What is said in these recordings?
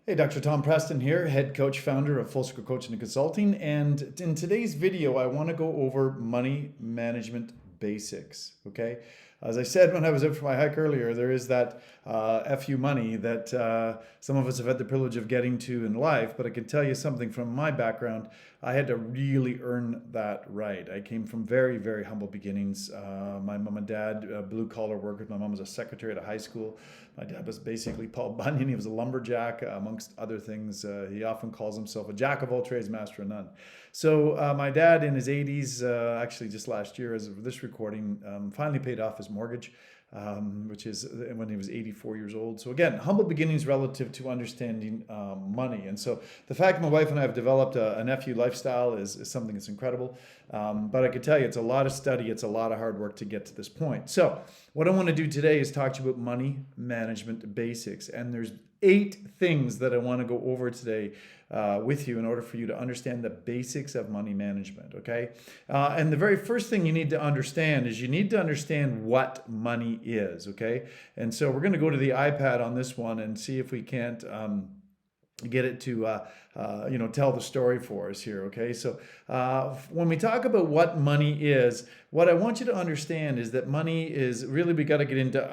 Hey, Dr. Tom Preston here, head coach, founder of Full Circle Coaching and Consulting. And in today's video, I want to go over money management basics. Okay. As I said when I was out for my hike earlier, there is that FU money that some of us have had the privilege of getting to in life. But I can tell you something from my background. I had to really earn that right. I came from very, very humble beginnings. My mom and dad, blue collar workers. My mom was a secretary at a high school. My dad was basically Paul Bunyan. He was a lumberjack, amongst other things. He often calls himself a jack of all trades, master of none. So my dad in his 80s, actually just last year as of this recording, finally paid off his mortgage, which is when he was 84 years old. So again, humble beginnings relative to understanding money. And so the fact my wife and I have developed a nephew lifestyle is something that's incredible. But I could tell you it's a lot of study, it's a lot of hard work to get to this point. So what I want to do today is talk to you about money management basics. And there's 8 things that I want to go over today with you in order for you to understand the basics of money management, okay? And the very first thing you need to understand is you need to understand what money is, okay? And so we're going to go to the iPad on this one and see if we can't get it to tell the story for us here, okay? So when we talk about what money is, what I want you to understand is that money is really, we got to get into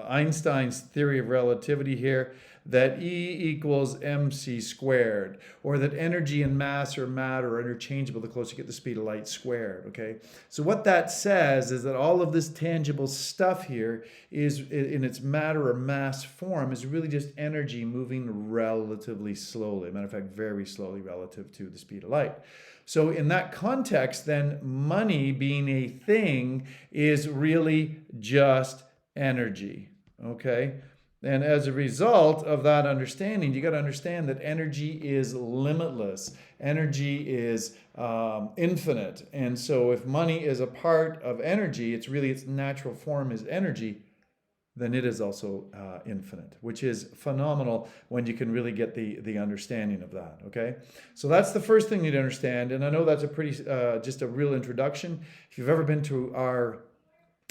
Einstein's theory of relativity here, that E equals mc squared, or that energy and mass or matter are interchangeable the closer you get to the speed of light squared, okay? So what that says is that all of this tangible stuff here is, in its matter or mass form, is really just energy moving relatively slowly. Matter of fact, very slowly relative to the speed of light. So in that context, then money being a thing is really just energy, okay? And as a result of that understanding, you got to understand that energy is limitless. Energy is infinite. And so if money is a part of energy, it's really its natural form is energy, then it is also infinite, which is phenomenal when you can really get the understanding of that, okay? So that's the first thing you need to understand. And I know that's a pretty, just a real introduction. If you've ever been to our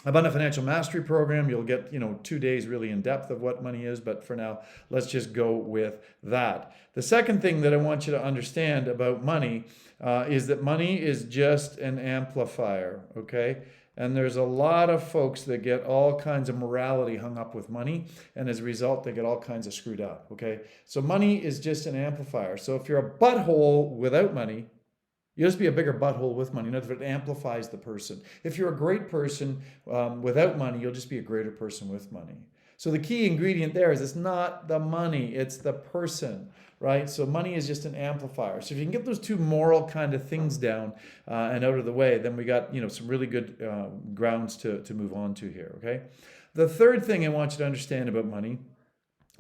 Abundant Financial Mastery Program, you'll get 2 days really in depth of what money is, but for now, let's just go with that. The second thing that I want you to understand about money is that money is just an amplifier, okay? And there's a lot of folks that get all kinds of morality hung up with money, and as a result, they get all kinds of screwed up, okay? So money is just an amplifier. So if you're a butthole without money, you'll just be a bigger butthole with money. In other words, it amplifies the person. If you're a great person without money, you'll just be a greater person with money. So the key ingredient there is it's not the money, it's the person, right? So money is just an amplifier. So if you can get those two moral kind of things down and out of the way, then we got some really good grounds to move on to here, okay? The third thing I want you to understand about money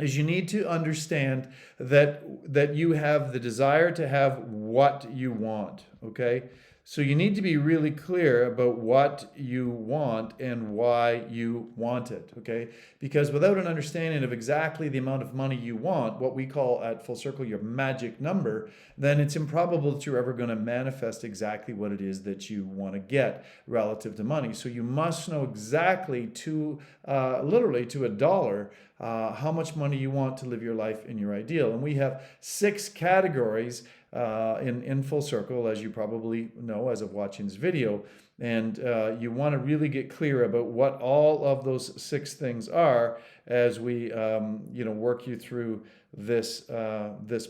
is you need to understand that you have the desire to have what you want, okay? So you need to be really clear about what you want and why you want it, okay? Because without an understanding of exactly the amount of money you want, what we call at Full Circle your magic number, then it's improbable that you're ever going to manifest exactly what it is that you want to get relative to money. So you must know exactly literally to a dollar, how much money you want to live your life in your ideal. And we have 6 categories in Full Circle, as you probably know as of watching this video. And you want to really get clear about what all of those 6 things are as we work you through this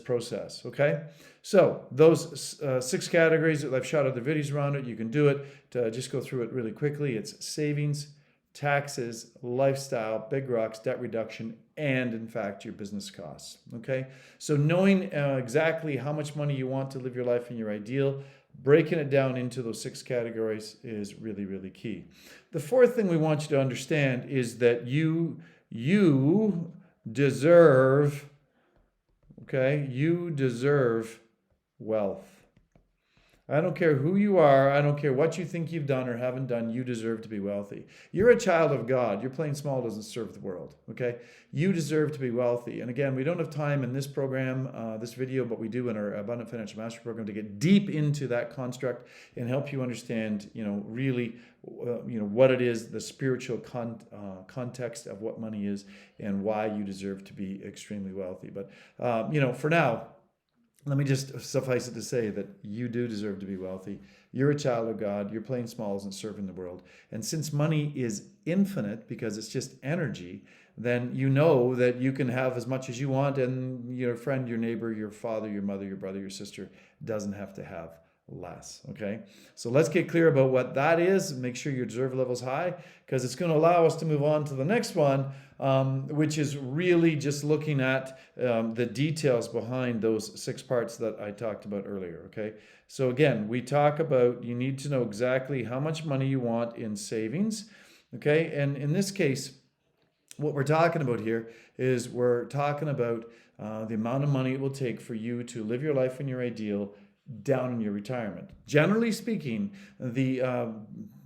process, okay? So those 6 categories, I've shot other videos around it. You can do it. To just go through it really quickly. It's savings, taxes, lifestyle, big rocks, debt reduction, and in fact, your business costs, okay? So knowing exactly how much money you want to live your life in your ideal, breaking it down into those 6 categories is really, really key. The fourth thing we want you to understand is that you deserve, okay? You deserve wealth. I don't care who you are. I don't care what you think you've done or haven't done. You deserve to be wealthy. You're a child of God. Your playing small doesn't serve the world. Okay. You deserve to be wealthy. And again, we don't have time in this program, this video, but we do in our Abundant Financial Mastery program to get deep into that construct and help you understand, really, what it is, the spiritual context of what money is and why you deserve to be extremely wealthy. But, for now, let me just suffice it to say that you do deserve to be wealthy. You're a child of God. You're playing small and serving the world. And since money is infinite because it's just energy, then you know that you can have as much as you want, and your friend, your neighbor, your father, your mother, your brother, your sister doesn't have to have less. Okay, so let's get clear about what that is. Make sure your deserve level is high, because it's going to allow us to move on to the next one, which is really just looking at the details behind those 6 parts that I talked about earlier. Okay, so again, we talk about you need to know exactly how much money you want in savings. Okay, and in this case, what we're talking about here is we're talking about the amount of money it will take for you to live your life in your ideal down in your retirement. Generally speaking, the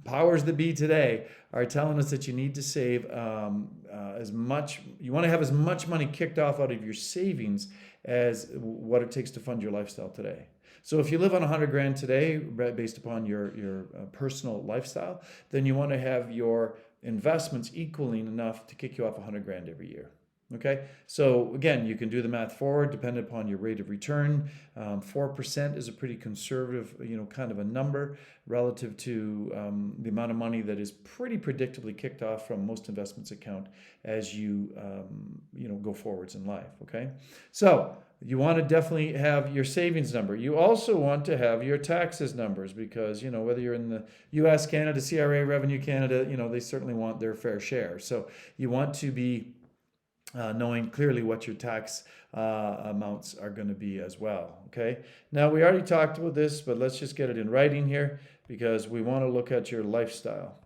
powers that be today are telling us that you need to save as much, you want to have as much money kicked off out of your savings as what it takes to fund your lifestyle today. So if you live on 100 grand today, based upon your personal lifestyle, then you want to have your investments equaling enough to kick you off 100 grand every year. Okay, so again, you can do the math forward depending upon your rate of return. 4% is a pretty conservative, kind of a number relative to the amount of money that is pretty predictably kicked off from most investments account as you, go forwards in life. Okay, so you want to definitely have your savings number. You also want to have your taxes numbers, because, whether you're in the US, Canada, CRA, Revenue Canada, they certainly want their fair share. So you want to be knowing clearly what your tax amounts are going to be as well. Okay. Now, we already talked about this, but let's just get it in writing here, because we want to look at your lifestyle.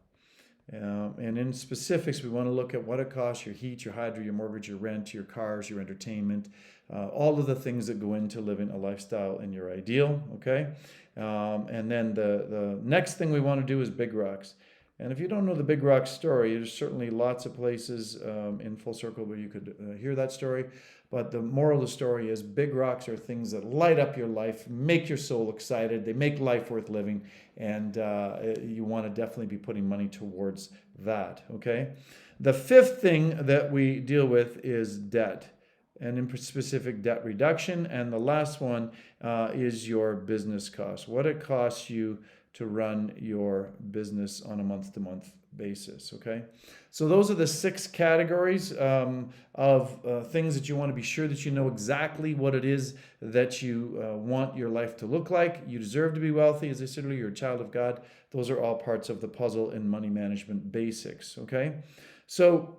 And in specifics, we want to look at what it costs: your heat, your hydro, your mortgage, your rent, your cars, your entertainment, all of the things that go into living a lifestyle in your ideal. Okay. And then the next thing we want to do is big rocks. And if you don't know the Big Rock story, there's certainly lots of places in Full Circle where you could hear that story. But the moral of the story is big rocks are things that light up your life, make your soul excited. They make life worth living. And you want to definitely be putting money towards that. Okay. The 5th thing that we deal with is debt, and in specific debt reduction. And the last one is your business costs, what it costs you to run your business on a month-to-month basis. Okay, so those are the 6 categories of things that you want to be sure that you know exactly what it is that you want your life to look like. You deserve to be wealthy. As I said earlier, you're a child of God. Those are all parts of the puzzle in money management basics. Okay, so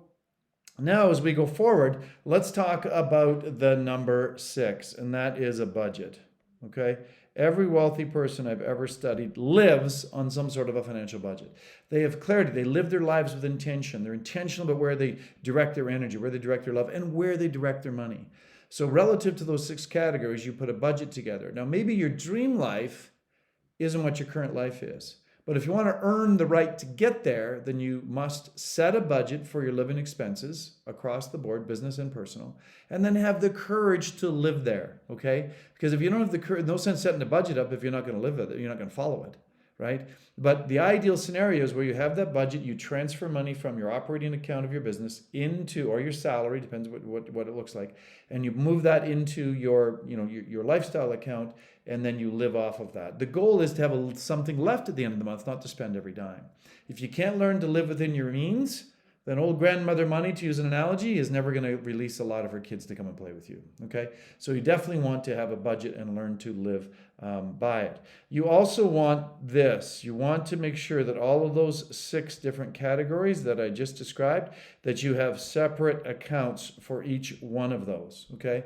now as we go forward, let's talk about the number 6, and that is a budget. Okay, every wealthy person I've ever studied lives on some sort of a financial budget. They have clarity. They live their lives with intention. They're intentional about where they direct their energy, where they direct their love, and where they direct their money. So relative to those 6 categories, you put a budget together. Now, maybe your dream life isn't what your current life is. But if you want to earn the right to get there, then you must set a budget for your living expenses across the board, business and personal, and then have the courage to live there, okay? Because if you don't have the courage, no sense setting the budget up if you're not going to live with it, you're not going to follow it, right? But the ideal scenario is where you have that budget, you transfer money from your operating account of your business into, or your salary, depends what it looks like, and you move that into your lifestyle account, and then you live off of that. The goal is to have something left at the end of the month, not to spend every dime. If you can't learn to live within your means, then old grandmother money, to use an analogy, is never going to release a lot of her kids to come and play with you. Okay, so you definitely want to have a budget and learn to live by it. You also want this. You want to make sure that all of those 6 different categories that I just described, that you have separate accounts for each one of those. Okay.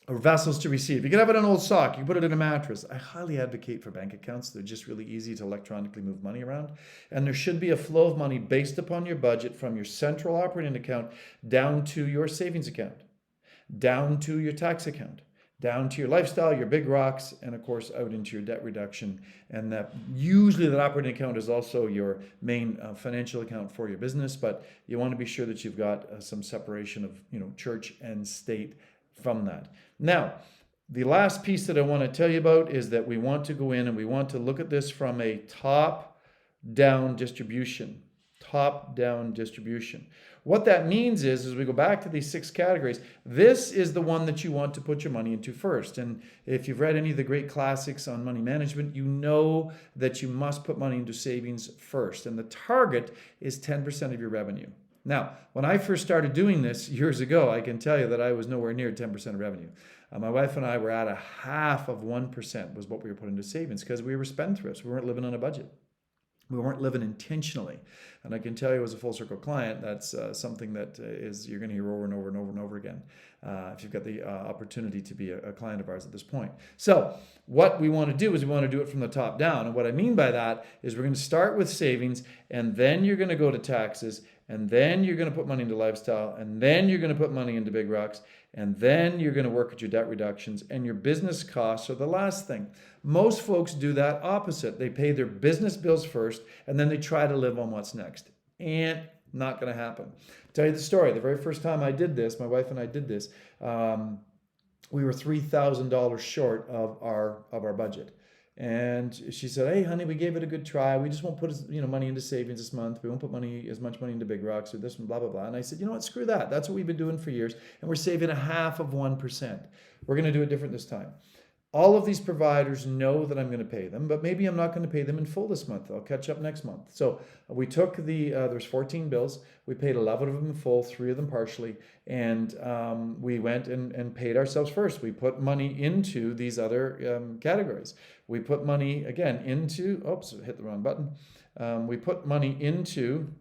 Or vessels to receive. You can have it in an old sock. You can put it in a mattress. I highly advocate for bank accounts. They're just really easy to electronically move money around. And there should be a flow of money based upon your budget from your central operating account down to your savings account, down to your tax account, down to your lifestyle, your big rocks, and of course out into your debt reduction. And that usually that operating account is also your main financial account for your business, but you want to be sure that you've got some separation of church and state from that. Now, the last piece that I want to tell you about is that we want to go in and we want to look at this from a top-down distribution. Top-down distribution. What that means is, as we go back to these 6 categories, this is the one that you want to put your money into first. And if you've read any of the great classics on money management, you know that you must put money into savings first. And the target is 10% of your revenue. Now, when I first started doing this years ago, I can tell you that I was nowhere near 10% of revenue. My wife and I were at 0.5% was what we were putting into savings because we were spendthrifts. We weren't living on a budget. We weren't living intentionally. And I can tell you as a full circle client, that's something that you're going to hear over and over and over and over again if you've got the opportunity to be a client of ours at this point. So what we want to do is we want to do it from the top down. And what I mean by that is we're going to start with savings, and then you're going to go to taxes, and then you're going to put money into lifestyle, and then you're going to put money into big rocks, and then you're going to work at your debt reductions, and your business costs are the last thing. Most folks do that opposite. They pay their business bills first, and then they try to live on what's next. And not going to happen. Tell you the story. The very first time I did this, my wife and I did this, we were $3,000 short of our budget. And she said, "Hey, honey, we gave it a good try. We just won't put money into savings this month. We won't put as much money into big rocks or this and blah, blah, blah." And I said, "You know what? Screw that. That's what we've been doing for years. And we're saving 0.5%. We're going to do it different this time." All of these providers know that I'm going to pay them, but maybe I'm not going to pay them in full this month. I'll catch up next month. So we took there's 14 bills. We paid 11 of them in full, 3 of them partially. And we went and paid ourselves first. We put money into these other categories. We put money, again, into, hit the wrong button. We put money into,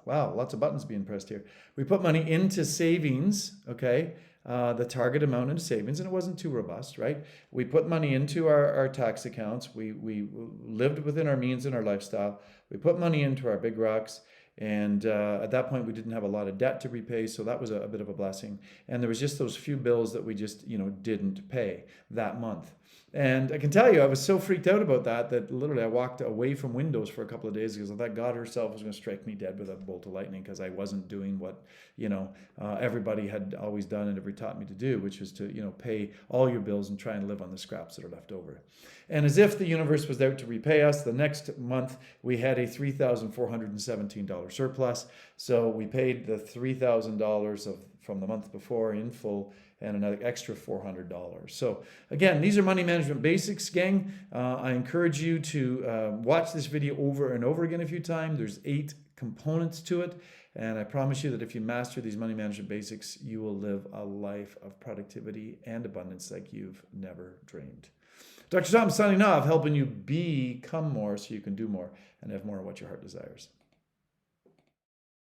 wow, lots of buttons being pressed here. We put money into savings, okay? The target amount into savings, and it wasn't too robust, right? We put money into our tax accounts. We lived within our means and our lifestyle. We put money into our big rocks, and at that point we didn't have a lot of debt to repay, so that was a bit of a blessing. And there was just those few bills that we just didn't pay that month. And I can tell you, I was so freaked out about that literally I walked away from Windows for a couple of days because I thought God herself was going to strike me dead with a bolt of lightning because I wasn't doing what everybody had always done and ever taught me to do, which was to pay all your bills and try and live on the scraps that are left over. And as if the universe was out to repay us, the next month we had a $3,417 surplus. So we paid the $3,000 from the month before in full, and another extra $400. So again, these are money management basics, gang. I encourage you to watch this video over and over again a few times. There's 8 components to it. And I promise you that if you master these money management basics, you will live a life of productivity and abundance like you've never dreamed. Dr. Tom signing off, helping you become more so you can do more and have more of what your heart desires.